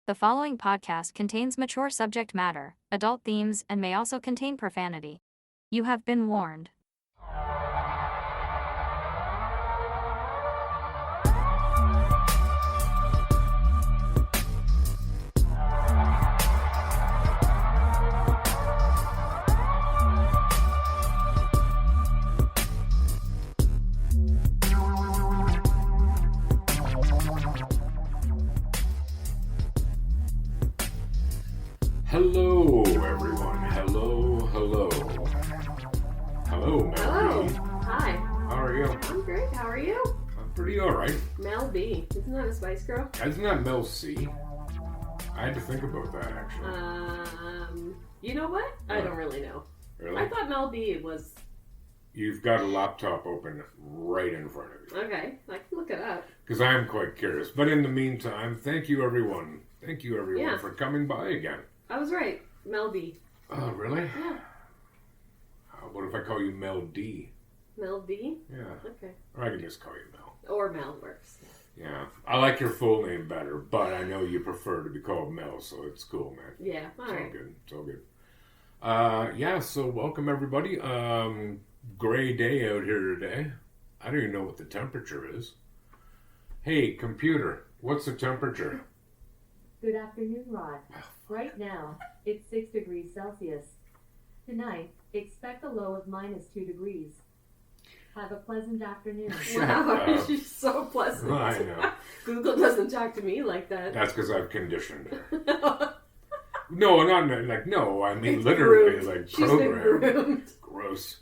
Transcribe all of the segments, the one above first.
The following podcast contains mature subject matter, adult themes, and may also contain profanity. You have been warned. Hello, everyone. Hello, Mel Hello. B. Hi. How are you? I'm great. How are you? I'm pretty alright. Mel B. Isn't that a Spice Girl? Isn't that Mel C? I had to think about that, actually. You know what? I don't really know. Really? I thought Mel B was... You've got a laptop open right in front of you. Okay, I can look it up. Because I am quite curious. But in the meantime, thank you, everyone. Thank you, everyone, Yeah. for coming by again. I was right. Mel B. Oh, really? Yeah. What if I call you Mel D? Mel B? Yeah. Okay. Or I can just call you Mel. Or Mel works. Yeah. I like your full name better, but I know you prefer to be called Mel, so it's cool, man. Yeah, It's alright. all good. It's all good. Yeah, so welcome everybody. Gray day out here today. I don't even know what the temperature is. Hey, computer, what's the temperature? Good afternoon, Rod. Right now, it's 6 degrees Celsius. Tonight, expect a low of -2 degrees. Have a pleasant afternoon. Shut Wow, up. she's so pleasant. I know. Google doesn't talk to me like that. That's because I've conditioned her. No, no, I mean It's literally, groomed. like She's been programmed. groomed. Gross.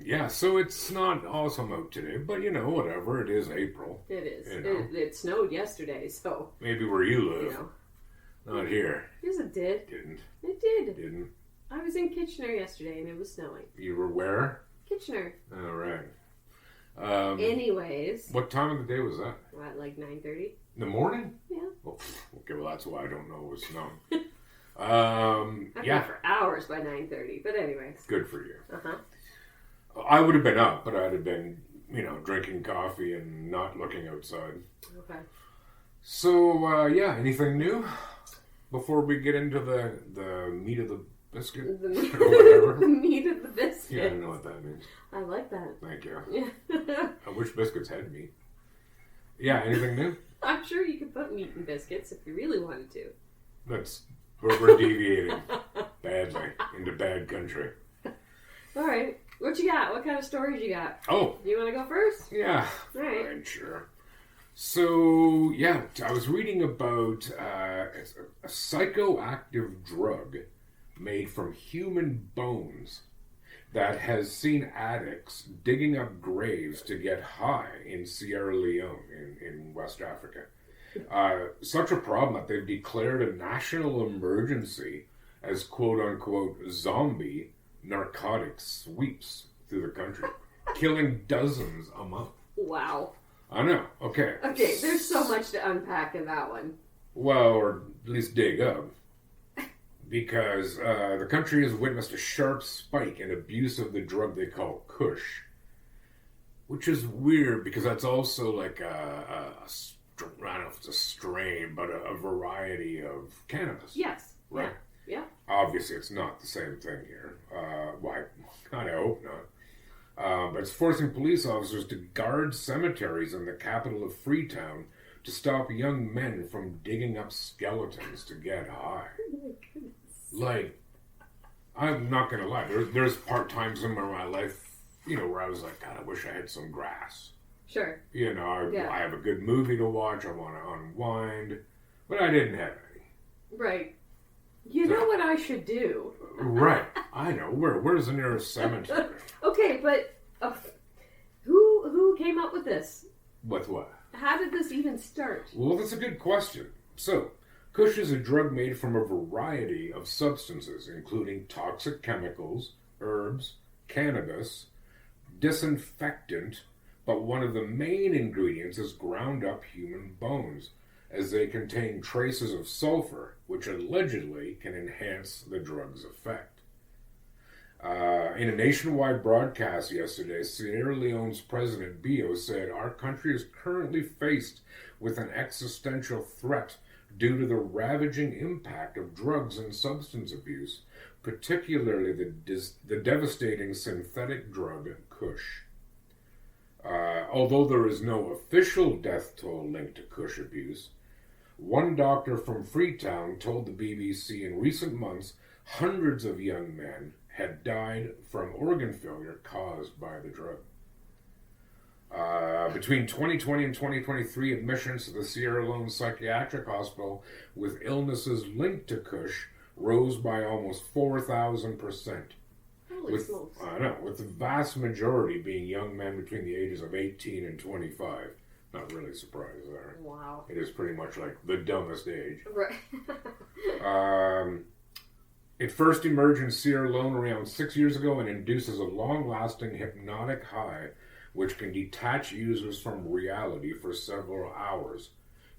Yeah, so it's not awesome out today, but you know, whatever. It is April. It is. You know. It snowed yesterday, so, Maybe where you you live. know. Not here. Yes, it did. Didn't. It did. Didn't. I was in Kitchener yesterday and it was snowing. You were where? Kitchener. All right. Anyways, What time of the day was that? at like 9:30. In the morning? Yeah. Oh, okay, well that's why I don't know it was snow. I've been Yeah, for hours by 9:30. But anyways. good for you. Uh-huh. I would have been up, but I'd have been, drinking coffee and not looking outside. Okay. So, yeah, anything new? Before we get into the meat of the biscuit? The meat, Or whatever. the meat of the biscuit. Yeah, I don't know what that means. I like that. Thank you. Yeah. I wish biscuits had meat. Yeah, anything new? I'm sure you could put meat in biscuits if you really wanted to. We're deviating badly into bad country. All right. What you got? What kind of stories you got? Oh, Do you want to go first? yeah. All right. Fine, sure. So, yeah, I was reading about a psychoactive drug made from human bones that has seen addicts digging up graves to get high in Sierra Leone in West Africa. Such a problem that they've declared a national emergency as quote-unquote zombie narcotic sweeps through the country, killing dozens a month. Wow. I know. Okay. Okay, there's so much to unpack in that one. Well, or at least dig up. Because the country has witnessed a sharp spike in abuse of the drug they call Kush. Which is weird because that's also like I don't know if it's a strain, but a variety of cannabis. Yes. Right. Yeah. Obviously, it's not the same thing here. Why? I hope not. But it's forcing police officers to guard cemeteries in the capital of Freetown to stop young men from digging up skeletons to get high. Oh my goodness. Like, I'm not gonna lie. There's times in my life, where I was like, God, I wish I had some grass. Sure. I have a good movie to watch. I want to unwind, but I didn't have any. Right. You know what I should do? Right. I know. Where's the nearest cemetery? Okay, but who came up with this? With what? How did this even start? Well, that's a good question. So, Kush is a drug made from a variety of substances, including toxic chemicals, herbs, cannabis, disinfectant, but one of the main ingredients is ground up human bones, as they contain traces of sulfur, which allegedly can enhance the drug's effect. In a nationwide broadcast yesterday, Sierra Leone's President Bio said, "Our country is currently faced with an existential threat due to the ravaging impact of drugs and substance abuse, particularly the devastating synthetic drug Kush. Although there is no official death toll linked to Kush abuse, one doctor from Freetown told the BBC in recent months hundreds of young men had died from organ failure caused by the drug. Between 2020 and 2023, admissions to the Sierra Leone Psychiatric Hospital with illnesses linked to Kush rose by almost 4,000%. Holy smokes. I know, with the vast majority being young men between the ages of 18 and 25. Not really surprised there. Wow. It is pretty much like the dumbest age. Right. It first emerged in Sierra Leone around 6 years ago and induces a long-lasting hypnotic high which can detach users from reality for several hours.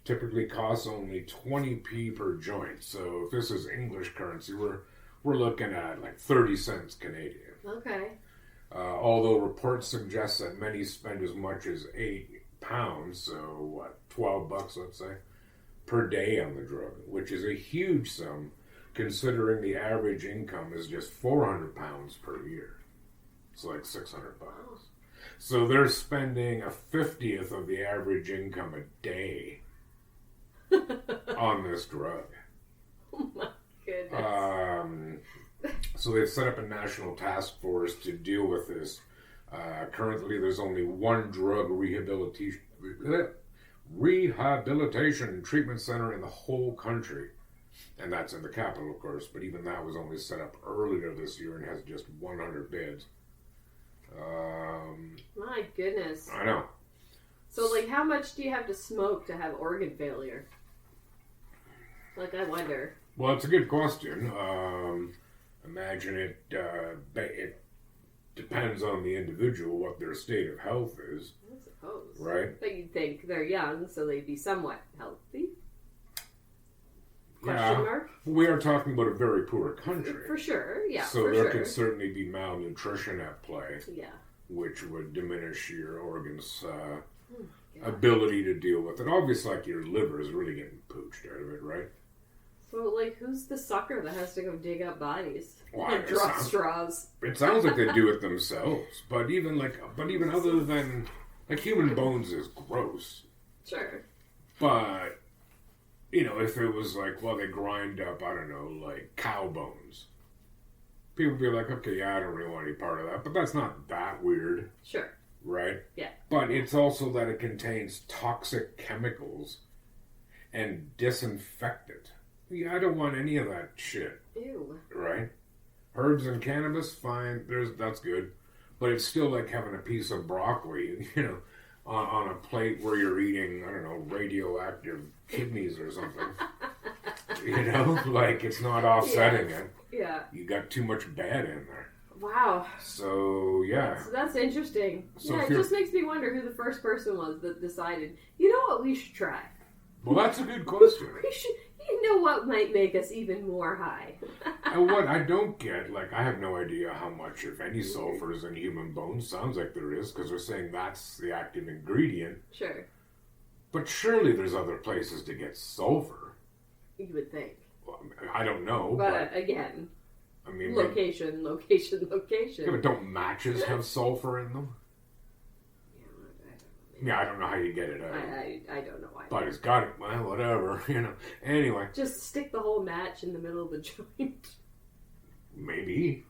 Typically costs only 20p per joint. So if this is English currency, we're looking at like 30 cents Canadian. Okay. Although reports suggest that many spend as much as £8, so what, $12, let's say, per day on the drug, which is a huge sum considering the average income is just £400 per year. It's like $600. So they're spending a 50th of the average income a day on this drug. Oh my goodness. So they've set up a national task force to deal with this. Currently, there's only one drug rehabilitation treatment center in the whole country. And that's in the capital, of course. But even that was only set up earlier this year and has just 100 beds. My goodness. I know. So, like, how much do you have to smoke to have organ failure? Like, I wonder. Well, it's a good question. Imagine it depends on the individual what their state of health is. I suppose. Right? But you'd think they're young, so they'd be somewhat healthy. Yeah. Question mark? We are talking about a very poor country. For sure, yeah. So for there sure. could certainly be malnutrition at play. Yeah. Which would diminish your organs' Yeah. ability to deal with it. Obviously, like your liver is really getting pooched out of it, right? So, like, who's the sucker that has to go dig up bodies Well, and draw straws? It sounds like they do it themselves, but even other than like human bones is gross. Sure. But you know, if it was like, well, they grind up, I don't know, like cow bones, people would be like, okay, yeah, I don't really want any part of that. But that's not that weird. Sure. Right? Yeah. But it's also that it contains toxic chemicals and disinfectant. Yeah, I don't want any of that shit. Ew. Right? Herbs and cannabis, fine. That's good. But it's still like having a piece of broccoli, you know, on a plate where you're eating, I don't know, radioactive kidneys or something. You know, like it's not offsetting it. Yeah. You got too much bad in there. Wow. So, yeah. So that's interesting. So yeah, it just makes me wonder who the first person was that decided, you know what, we should try. Well, that's a good question. We should, you know what might make us even more high. And what I don't get, like, I have no idea how much, if any, sulfur is in human bones. Sounds like there is, because they're saying that's the active ingredient. Sure. But surely there's other places to get sulfur. You would think. Well, I don't know. But again, I mean, location. Yeah, but don't matches have sulfur in them? Yeah, I don't know how you get it out. I don't know why. But it's got it. Well, whatever, you know. Anyway. Just stick the whole match in the middle of the joint. Maybe.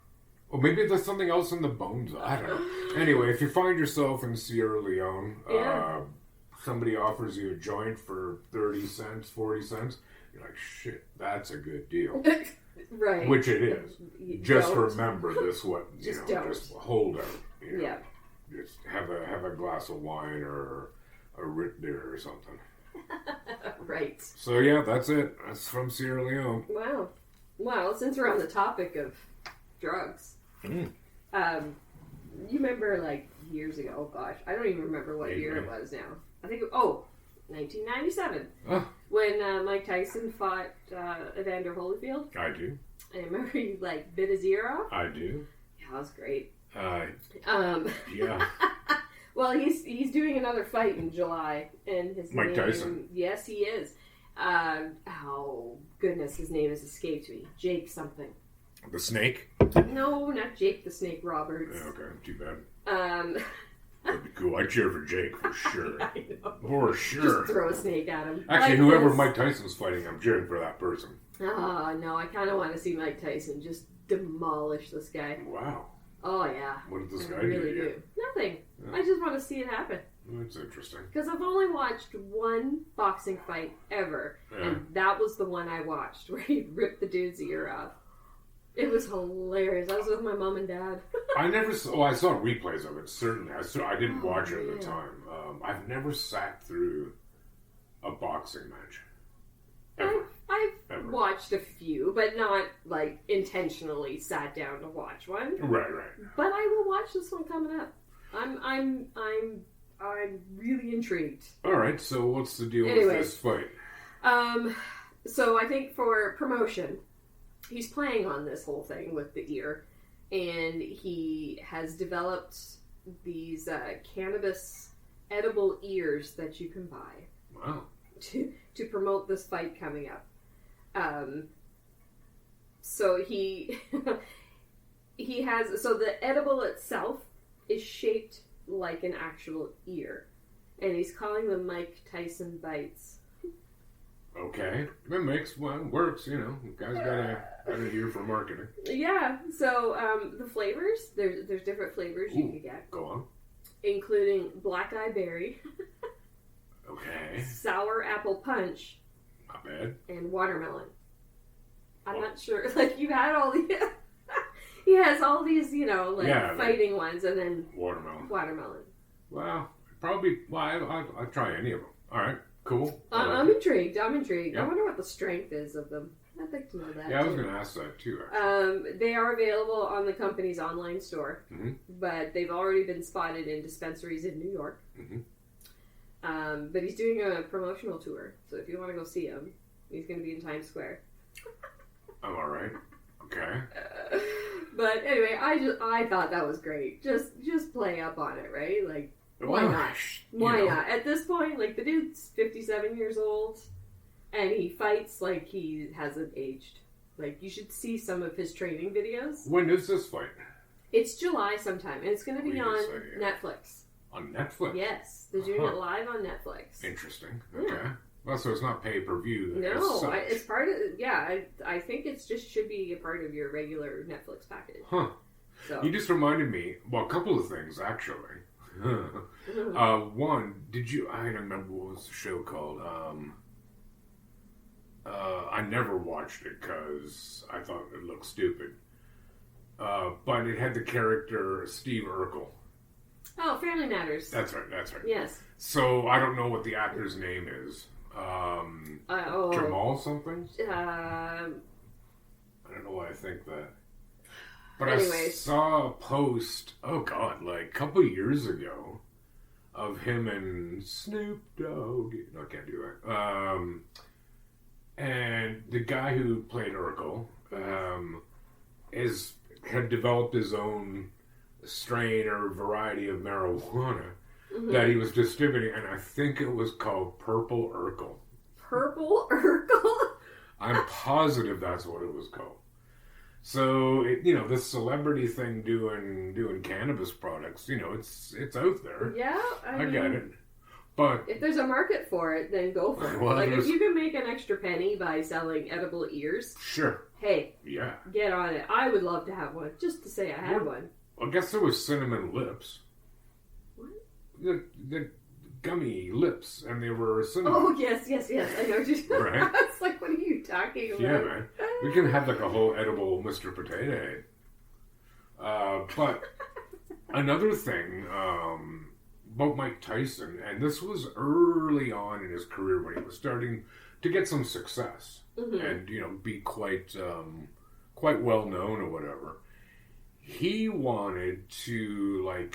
Or maybe there's something else in the bones. I don't know. Anyway, if you find yourself in Sierra Leone, somebody offers you a joint for 30 cents, 40 cents, you're like, shit, that's a good deal. Right. Which it is. You Just don't. remember this, what, you Just know, don't. just hold out. You know? Yeah. Just have a glass of wine or a root beer or something. Right. So yeah, that's it. That's from Sierra Leone. Wow. Well, since we're on the topic of drugs, you remember like years ago? Oh gosh, I don't even remember what year it was now. I think 1997, when Mike Tyson fought Evander Holyfield. I do. And I remember he like bit his ear off. I do. Yeah, that was great. Yeah. Well, he's doing another fight in July, and his Mike name, Tyson. Yes, he is. Oh, goodness, his name has escaped me. Jake something. The snake? No, not Jake the Snake Roberts. Yeah, okay, too bad. That'd be cool. I'd cheer for Jake for sure. I know. For sure. Just throw a snake at him. Actually, like whoever this. Mike Tyson's fighting, I'm cheering for that person. Oh, no, I kind of want to see Mike Tyson just demolish this guy. Wow. Oh, yeah. What did this guy I really do? do. Nothing. Yeah. I just want to see it happen. That's interesting. Because I've only watched one boxing fight ever, and that was the one I watched where he ripped the dude's ear off. It was hilarious. I was with my mom and dad. I never saw. Oh, I saw replays of it. Certainly, I didn't watch it at the time. I've never sat through a boxing match. Ever. I've watched a few, but not like intentionally sat down to watch one. Right. But I will watch this one coming up. I'm really intrigued. All right. So what's the deal with this fight? So I think for promotion, he's playing on this whole thing with the ear, and he has developed these cannabis edible ears that you can buy. Wow. To promote this fight coming up. So he has, so the edible itself is shaped like an actual ear, and he's calling them Mike Tyson bites. Okay, that makes one works. You know, the guy's got an ear for marketing. Yeah. So the flavors, there's different flavors you can get. Go on. Including black eye berry, okay, sour apple punch, not bad, and watermelon. I'm not sure. Like you had all these. He has all these, you know, fighting ones, and then watermelon. Well, probably. Well, I'll try any of them. All right. Cool. I'm intrigued. I Yeah. wonder what the strength is of them. I'd like to know that. Yeah, I was going to ask that too. Actually. They are available on the company's online store, mm-hmm. but they've already been spotted in dispensaries in New York. Mm-hmm. But he's doing a promotional tour, so if you want to go see him, he's going to be in Times Square. I'm all right. Okay. But anyway, I thought that was great. Just play up on it, right? Like. Why not? Why not? At this point, like, the dude's 57 years old, and he fights like he hasn't aged. Like, you should see some of his training videos. When is this fight? It's July sometime, and it's going to be on Netflix. On Netflix? Yes. They're doing it live on Netflix. Interesting. Okay. Yeah. Well, so it's not pay-per-view. No, it's part of, I think it's just should be a part of your regular Netflix package. Huh. So. You just reminded me, well, a couple of things, actually. One, I don't remember what was the show called. I never watched it because I thought it looked stupid. But it had the character Steve Urkel. Oh, Family Matters. That's right. Yes. So I don't know what the actor's name is. Jamal something? I don't know why I think that. But anyways. I saw a post, like a couple years ago, of him and Snoop Dogg. No, I can't do that. And the guy who played Urkel had developed his own strain or variety of marijuana that he was distributing, and I think it was called Purple Urkel. Purple Urkel? I'm positive that's what it was called. So, this celebrity thing doing cannabis products, it's out there. Yeah, I mean, get it. But if there's a market for it, then go for it. Well, if you can make an extra penny by selling edible ears, sure. Hey, yeah, get on it. I would love to have one, just to say I had one. I guess there was cinnamon lips. What? The gummy lips, and they were cinnamon. Oh, yes. I know what you're right? I was like, what are you talking about? Yeah, man. We can have like a whole edible Mr. Potato Head. But another thing about Mike Tyson, and this was early on in his career when he was starting to get some success and, be quite well known or whatever. He wanted to,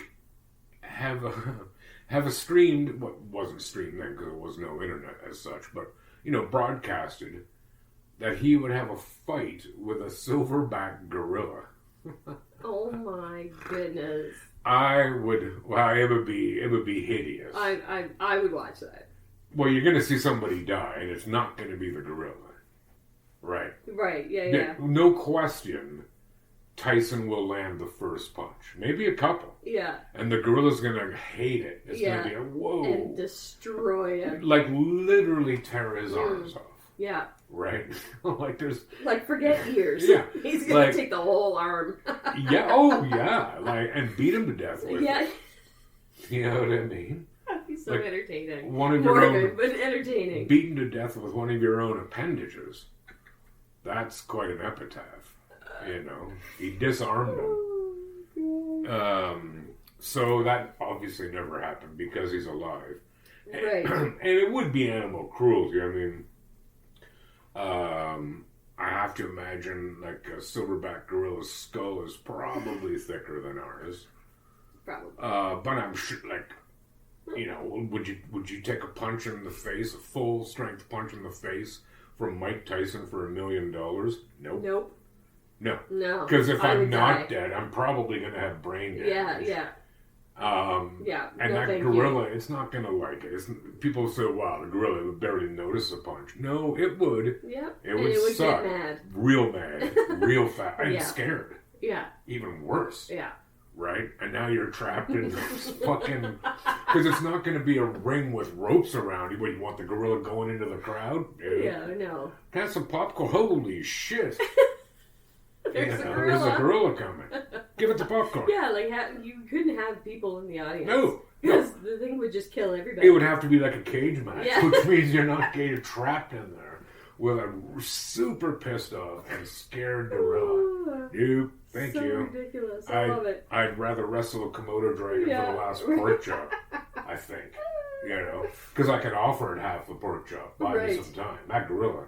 have a streamed, wasn't streamed then because there was no internet as such, but, broadcasted that he would have a fight with a silverback gorilla. Oh my goodness. It would be hideous. I would watch that. Well, you're going to see somebody die, and it's not going to be the gorilla. Right. Right, yeah. No question, Tyson will land the first punch. Maybe a couple. Yeah. And the gorilla's going to hate it. It's going to be a whoa. And destroy him. Like, literally tear his arms off. Yeah. Right? Like, there's... Like, forget ears. Yeah. He's going to take the whole arm. Yeah, oh, yeah. Like, and beat him to death with it. You know what I mean? He's so like entertaining. One of your own... but entertaining. Beaten to death with one of your own appendages. That's quite an epitaph. You know? He disarmed him. So that obviously never happened because he's alive. Right. And it would be animal cruelty. I mean... I have to imagine like a silverback gorilla's skull is probably thicker than ours. Probably. But I'm sure, like, you know, would you take a punch in the face, a full strength punch in the face from Mike Tyson for $1 million? Nope. No. Because if I'm not dead, I'm probably going to have brain damage. Yeah. And that gorilla, it's not going to like it. People say, wow, the gorilla would barely notice a punch. No, it would. Yeah. It would suck. Get mad. Real mad. Real fast. And scared. Yeah. Even worse. Yeah. Right? And now you're trapped in this fucking... Because it's not going to be a ring with ropes around you. What, you want the gorilla going into the crowd? Yeah, I know. Have some popcorn. Holy shit. There's a gorilla. There's a gorilla coming. Give it the popcorn. Yeah, like you couldn't have people in the audience. No. Because the thing would just kill everybody. It would have to be like a cage match, which means you're not getting trapped in there with a super pissed off and scared gorilla. Nope. Thank so you. Ridiculous. I love it. I'd rather wrestle a Komodo dragon for the last pork chop, I think. You know? Because I could offer it half the pork chop. Buy me some time. That gorilla,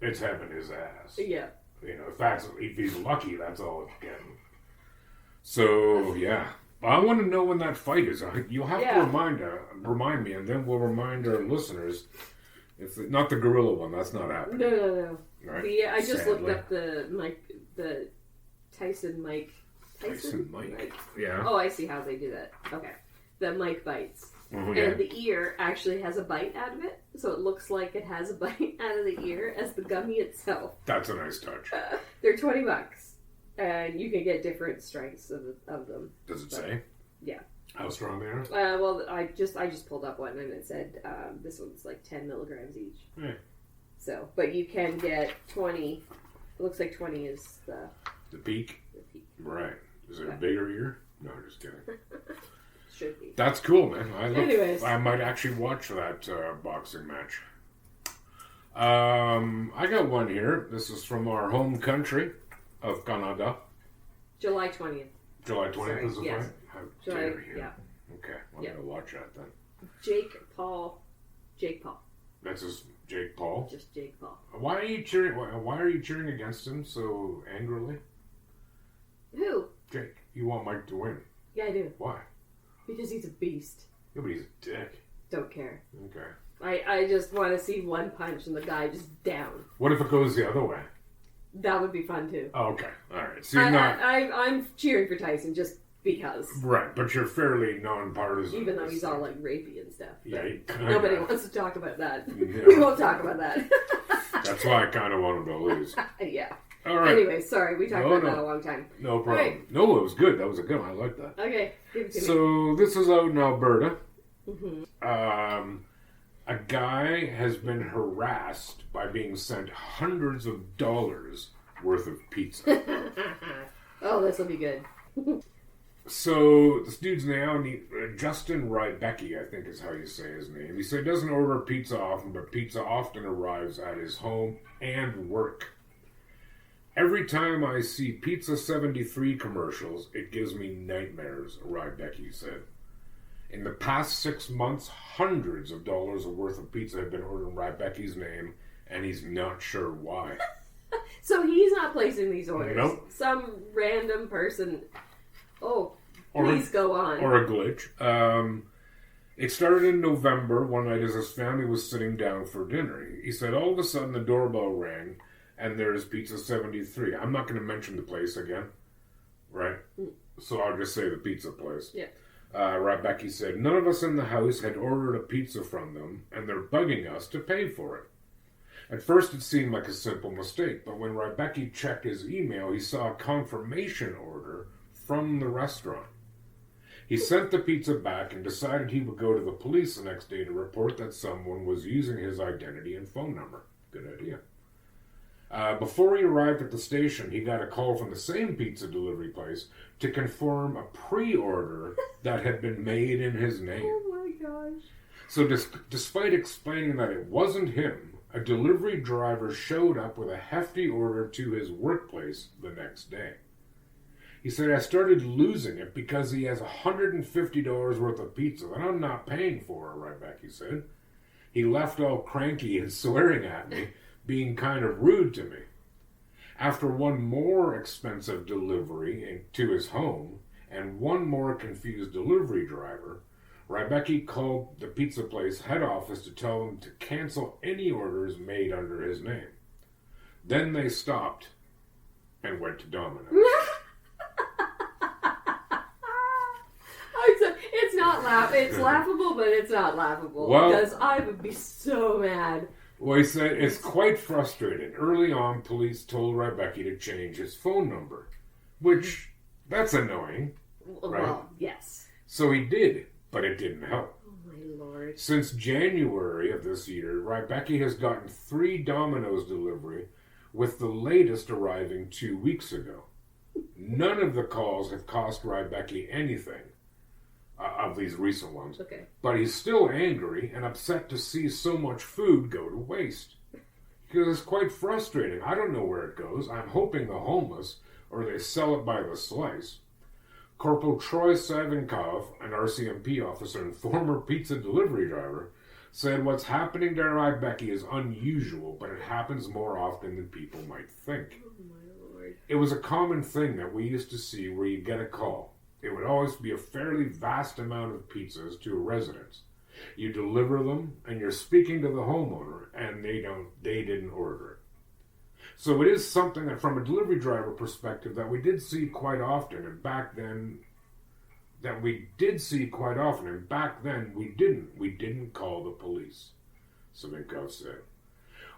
it's having his ass. Yeah. You know, if he's lucky, that's all it's getting. So, yeah. I want to know when that fight is. You'll have to remind me, and then we'll remind our listeners. It's not the gorilla one. That's not happening. No. Right? I just looked up the Tyson Mike. Tyson Mike. Yeah. Oh, I see how they do that. Okay. The Mike bites. Mm-hmm, and the ear actually has a bite out of it, so it looks like it has a bite out of the ear as the gummy itself. That's a nice touch. They're $20, and you can get different strengths of them. Does it say? Yeah. How strong they are? Well, I just pulled up one, and it said this one's like 10 milligrams each. Yeah. So, but you can get 20. It looks like 20 is the peak. The peak. Right. Is it a bigger ear? No, I'm just kidding. Should be. That's cool, man. Anyways. I might actually watch that boxing match. I got one here. This is from our home country of Canada. July 20th. July 20th is the fight? How dare you? Yeah. Okay, I'm going to watch that then. Jake Paul. That's just Jake Paul? Just Jake Paul. Why are you cheering against him so angrily? Who? Jake. You want Mike to win. Yeah, I do. Why? Because he's a beast. Yeah, but he's a dick. Don't care. Okay. I just want to see one punch and the guy just down. What if it goes the other way? That would be fun too. Oh, okay. All right. So you're not... I'm cheering for Tyson just because. Right, but you're fairly non-partisan. Even though he's all like rapey and stuff. Yeah, nobody wants to talk about that. Yeah. We won't talk about that. That's why I kind of want him to lose. Yeah. All right. Anyway, sorry. We talked about that a long time. No problem. Right. No, it was good. That was a good one. I like that. Okay. Give it to me. So this is out in Alberta. Mm-hmm. A guy has been harassed by being sent hundreds of dollars worth of pizza. Oh, this will be good. So this dude's name, Justin Rybecki, I think is how you say his name. He said he doesn't order pizza often, but pizza often arrives at his home and work. Every time I see Pizza 73 commercials, it gives me nightmares, Rybecki said. In the past 6 months, hundreds of dollars worth of pizza have been ordered in Rybecki's name, and he's not sure why. So he's not placing these orders. Nope. Some random person. Oh, please go on. Or a glitch. It started in November, one night as his family was sitting down for dinner. He said all of a sudden the doorbell rang, and there's Pizza 73. I'm not going to mention the place again, right? So I'll just say the pizza place. Yeah. Rebecca said, none of us in the house had ordered a pizza from them, and they're bugging us to pay for it. At first it seemed like a simple mistake, but when Rebecca checked his email, he saw a confirmation order from the restaurant. He sent the pizza back and decided he would go to the police the next day to report that someone was using his identity and phone number. Good idea. Before he arrived at the station, he got a call from the same pizza delivery place to confirm a pre-order that had been made in his name. Oh my gosh. So despite explaining that it wasn't him, a delivery driver showed up with a hefty order to his workplace the next day. He said, I started losing it because he has $150 worth of pizza that I'm not paying for, Rebecca said. He left all cranky and swearing at me, being kind of rude to me. After one more expensive delivery to his home and one more confused delivery driver, Rebecca called the pizza place head office to tell them to cancel any orders made under his name. Then they stopped and went to Domino's. It's laughable, but it's not laughable. Well, because I would be so mad. Well, he said it's quite frustrating. Early on, police told Rebecca to change his phone number, which, that's annoying, right? Well, yes. So he did, but it didn't help. Oh, my Lord. Since January of this year, Rebecca has gotten 3 Domino's delivery, with the latest arriving 2 weeks ago. None of the calls have cost Rebecca anything. Of these recent ones. Okay. But he's still angry and upset to see so much food go to waste. Because it's quite frustrating. I don't know where it goes. I'm hoping the homeless, or they sell it by the slice. Corporal Troy Savinkov, an RCMP officer and former pizza delivery driver, said what's happening to Rebecca is unusual, but it happens more often than people might think. Oh, my Lord. It was a common thing that we used to see where you get a call. It would always be a fairly vast amount of pizzas to a residence. You deliver them, and you're speaking to the homeowner, and they didn't order it. So it is something that, from a delivery driver perspective, that we did see quite often, and back then, we didn't call the police, Savinkov said.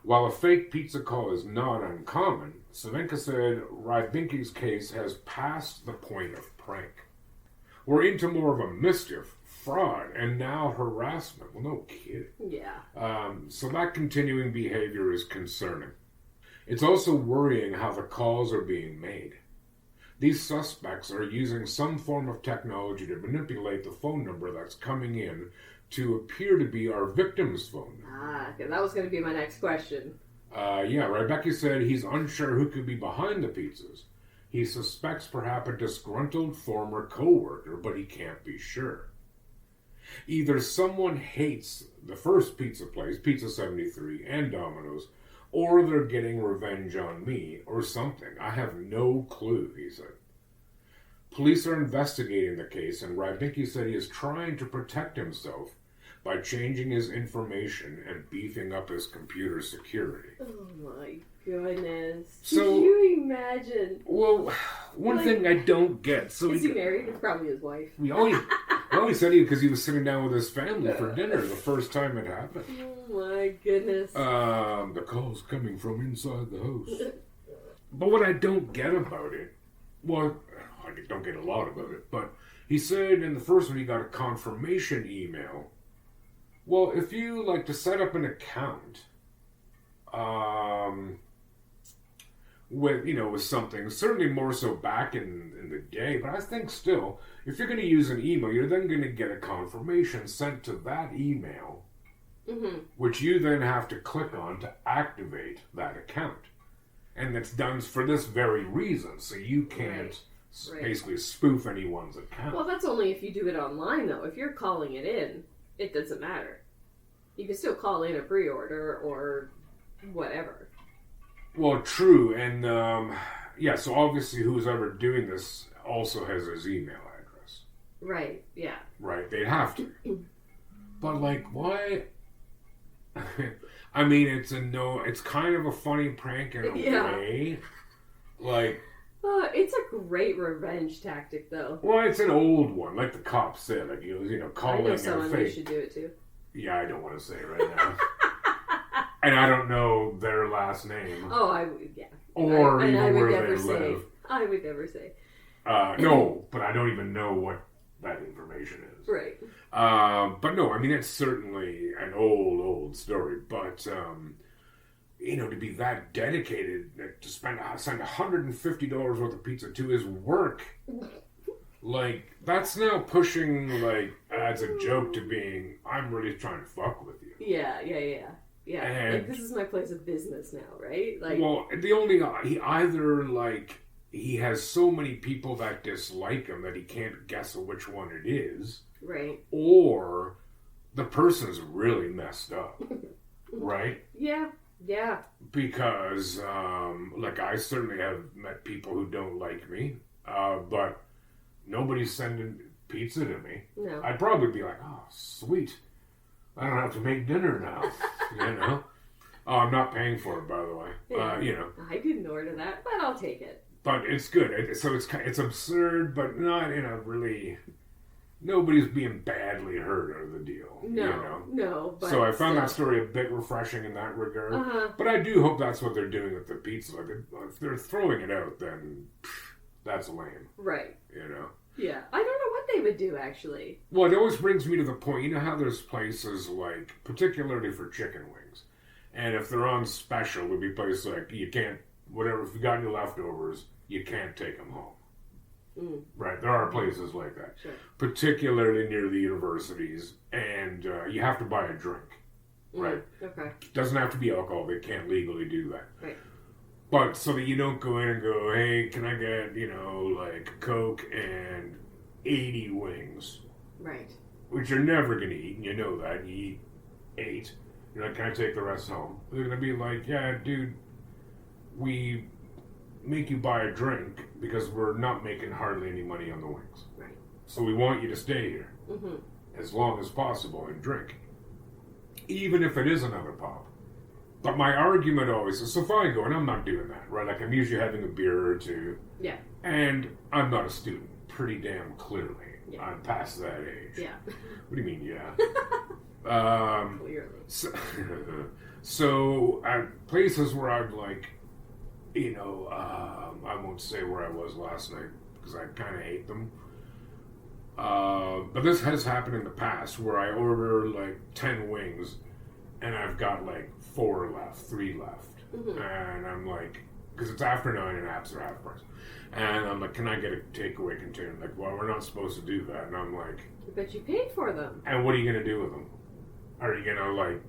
While a fake pizza call is not uncommon, Savinkov said Rebecca's case has passed the point of prank. We're into more of a mischief, fraud, and now harassment. Well, no kidding. Yeah. So that continuing behavior is concerning. It's also worrying how the calls are being made. These suspects are using some form of technology to manipulate the phone number that's coming in to appear to be our victim's phone number. Okay, that was going to be my next question. Rebecca said he's unsure who could be behind the pizzas. He suspects perhaps a disgruntled former co-worker, but he can't be sure. Either someone hates the first pizza place, Pizza 73, and Domino's, or they're getting revenge on me, or something. I have no clue, he said. Police are investigating the case, and Rebecca said he is trying to protect himself by changing his information and beefing up his computer security. Oh my goodness. So, can you imagine? Well, one thing I don't get. So is he married? It's probably his wife. We only said he because he was sitting down with his family for dinner the first time it happened. Oh my goodness. The call's coming from inside the house. But what I don't get about it, well, I don't get a lot about it, but he said in the first one he got a confirmation email. Well, if you like to set up an account, with something, certainly more so back in the day, but I think still, if you're going to use an email, you're then going to get a confirmation sent to that email, which you then have to click on to activate that account. And it's done for this very reason, so you can't basically spoof anyone's account. Well, that's only if you do it online, though. If you're calling it in, it doesn't matter. You can still call in a pre-order or whatever. Well, true, and so obviously who's ever doing this also has his email address. Right, yeah. Right, they'd have to. But, why? I mean, it's kind of a funny prank in a way. It's a great revenge tactic, though. Well, it's an old one, like the cops said, like I calling know a someone who fake. should do it too. Yeah, I don't want to say it right now. And I don't know their last name. Oh, I would, yeah. Or I even would where never they say. live. I would never say. No, but I don't even know what that information is. Right. But no, I mean, it's certainly an old story. But, to be that dedicated, to send $150 worth of pizza to his work, like, that's now pushing, like, as a joke to being, I'm really trying to fuck with you. Yeah. And, like, this is my place of business now, right? Like, well, he has so many people that dislike him that he can't guess which one it is. right. Or the person's really messed up. Right? Yeah. Because, I certainly have met people who don't like me, but nobody's sending pizza to me. No. I'd probably be like, oh, sweet. I don't have to make dinner now, Oh, I'm not paying for it, by the way. Yeah. I didn't order that, but I'll take it. But it's good. So it's absurd, but not in a really... Nobody's being badly hurt out of the deal. No. But so I found that story a bit refreshing in that regard. Uh-huh. But I do hope that's what they're doing with the pizza. Like, if they're throwing it out, then that's lame. Right. Yeah. I don't know what they would do, actually. Well, it always brings me to the point, how there's places like, particularly for chicken wings, and if they're on special, it would be places like, you can't, whatever, if you got any leftovers, you can't take them home. Mm. Right, there are places like that, Sure. particularly near the universities, and you have to buy a drink, right? Okay. Doesn't have to be alcohol; they can't legally do that. Right. But so that you don't go in and go, hey, can I get Coke and 80 wings, Right. which you're never gonna eat, and you know that. You eat 8. You're like, can I take the rest home? They're gonna be like, yeah, dude, we make you buy a drink because we're not making hardly any money on the wings. Right. So we want you to stay here as long as possible and drink, even if it is another pop. But my argument always is, so fine, going, I'm not doing that, right? Like, I'm usually having a beer or two. Yeah. And I'm not a student, pretty damn clearly. Yeah. I'm past that age. Yeah. What do you mean, yeah? Clearly. So at places where I'm like, I won't say where I was last night because I kind of hate them. But this has happened in the past where I order like 10 wings and I've got like 3 left. And I'm like, because it's after 9 and apps are half price. And I'm like, can I get a takeaway container? Like, well, we're not supposed to do that. And I'm like, But you paid for them. and what are you going to do with them? Are you going to like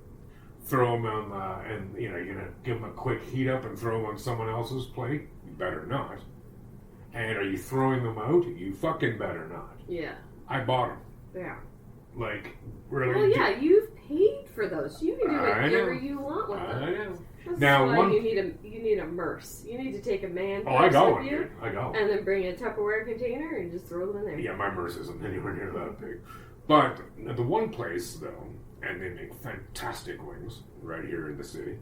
throw them on and you're going to give them a quick heat up and throw them on someone else's plate? You better not. And are you throwing them out? You fucking better not. Yeah. I bought them. Yeah. Like, really? Well, yeah, you've paid for those. You can do I whatever know. you want with them. I know. That's Now, why one- you need a MRS. You need to take a man Oh, I got with one, you, dude. I got one. and then bring a Tupperware container and just throw them in there. Yeah, my MERS isn't anywhere near that big. But the one place, though, and they make fantastic wings right here in the city,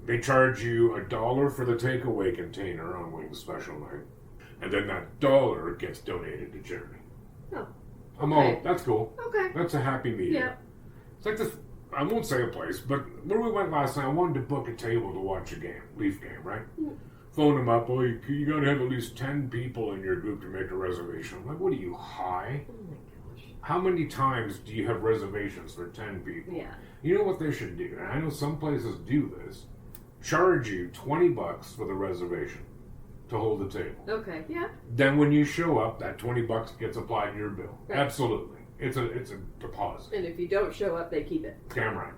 they charge you $1 for the takeaway container on Wings Special Night, and then that $1 gets donated to charity. Oh. I'm Okay. all, that's cool. Okay. That's a happy medium. Yeah. It's like this, I won't say a place, but where we went last night, I wanted to book a table to watch a game, Leaf game, right? Phone them up, oh, you got to have at least 10 people in your group to make a reservation. I'm like, what are you, high? Oh my gosh. How many times do you have reservations for 10 people? Yeah. You know what they should do? And I know some places do this. Charge you $20 for the reservation to hold the table. Okay. Yeah. Then when you show up, that $20 gets applied to your bill. Right. Absolutely. It's a deposit. And if you don't show up, they keep it. Damn right.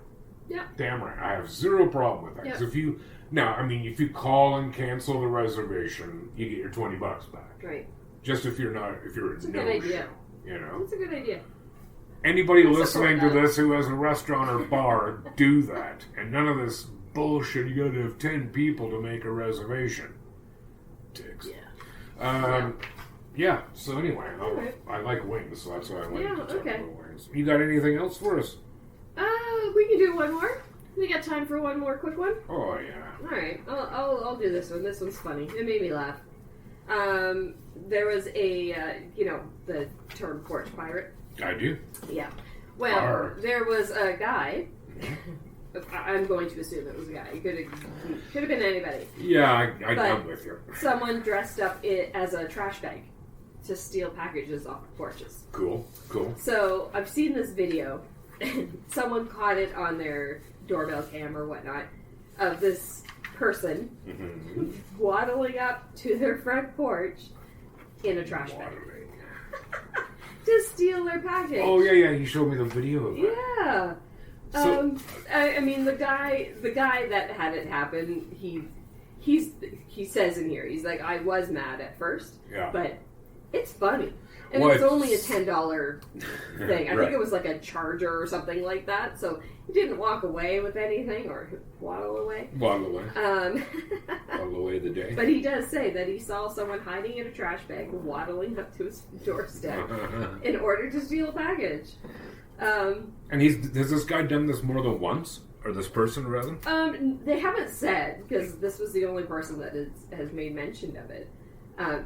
Yeah. Damn right. I have zero problem with that. Because if you call and cancel the reservation, you get your $20 back. Right. Just if you're a It's a no good idea. show, you know. That's a good idea. Anybody I support listening to that. this who has a restaurant or bar, do that. And none of this bullshit, you gotta have 10 people to make a reservation. Dicks. Yeah. Yeah, so anyway, Alright. I like wings, so that's why I like Yeah, to talk okay. about wings. You got anything else for us? We can do one more. We got time for one more quick one. Oh, yeah. All right, I'll do this one. This one's funny. It made me laugh. There was a, the term porch pirate. I do. Yeah. Well, there was a guy. I'm going to assume it was a guy. It could have been anybody. Yeah, I'm with you. Someone dressed up it as a trash bag to steal packages off of porches. Cool. So I've seen this video, and someone caught it on their doorbell cam or whatnot, of this person waddling up to their front porch in a trash bag to steal their package. Oh yeah, you showed me the video of that. Yeah. So, I mean, the guy that had it happen, he says in here, he's like, I was mad at first, but it's funny. And it's only a $10 thing. I think it was like a charger or something like that. So he didn't walk away with anything or waddle away. Waddle away the day. But he does say that he saw someone hiding in a trash bag, waddling up to his doorstep in order to steal a package. And has this guy done this more than once? Or this person, rather? They haven't said, because this was the only person that has made mention of it.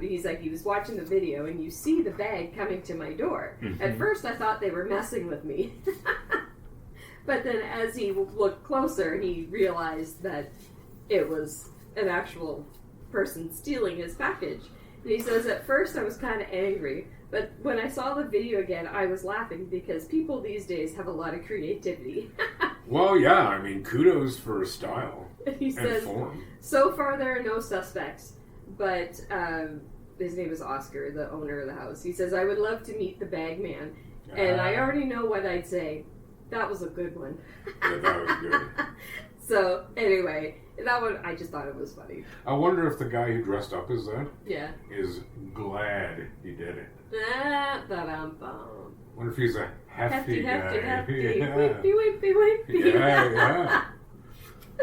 He's like, he was watching the video, and you see the bag coming to my door. At first, I thought they were messing with me. But then as he looked closer, he realized that it was an actual person stealing his package. And he says, at first, I was kind of angry. But when I saw the video again, I was laughing because people these days have a lot of creativity. Well, yeah, I mean, kudos for style He says, form. So far there are no suspects, but his name is Oscar, the owner of the house. He says, I would love to meet the bag man, and I already know what I'd say. That was a good one. Yeah, that was good. So, anyway, that one, I just thought it was funny. I wonder if the guy who dressed up as that is glad he did it. Ba-dum-bum. Wonder if he's a hefty guy. Hefty. Yeah. Wimpy. Yeah.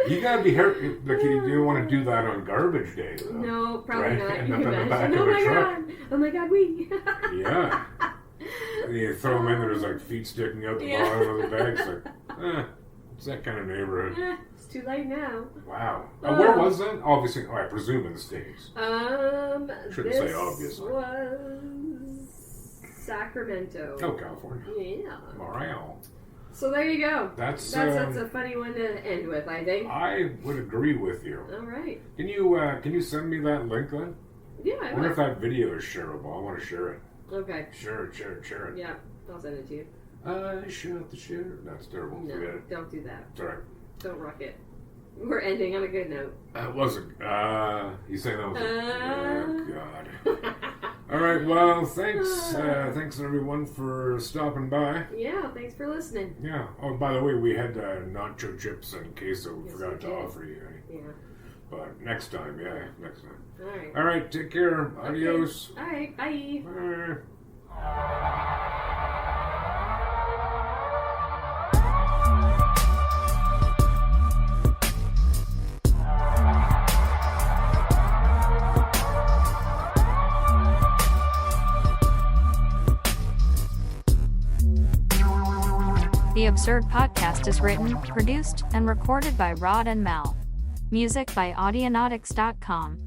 You gotta be like you do want to do that on garbage day, though. No, probably not. End You up in the imagine? back Oh of a my truck. god! Oh my god, we. Yeah. And you throw them in, there's like feet sticking out the bottom of the bag. It's like, it's that kind of neighborhood. It's too late now. Wow. Where was that? Obviously, I presume in the States. Shouldn't this say obviously. Was Sacramento. Oh, California. Yeah. Morale. So there you go. That's a funny one to end with, I think. I would agree with you. All right. Can you send me that link then? Yeah, I wonder will. if that video is shareable. I want to share it. Okay. Share it. Yeah, I'll send it to you. Share. That's terrible. No, Forget it. don't do that. It's all right. Don't rock it. We're ending on a good note. Wasn't. You say that was. Oh God. All right. Well, thanks. Thanks everyone for stopping by. Yeah. Thanks for listening. Yeah. Oh, by the way, we had nacho chips and queso. We Yes, forgot we to did. offer you. Yeah. But next time, next time. All right. All right. Take care. Adios. Okay. All right. Bye. Bye. The Absurd Podcast is written, produced, and recorded by Rod and Mel. Music by Audionautics.com.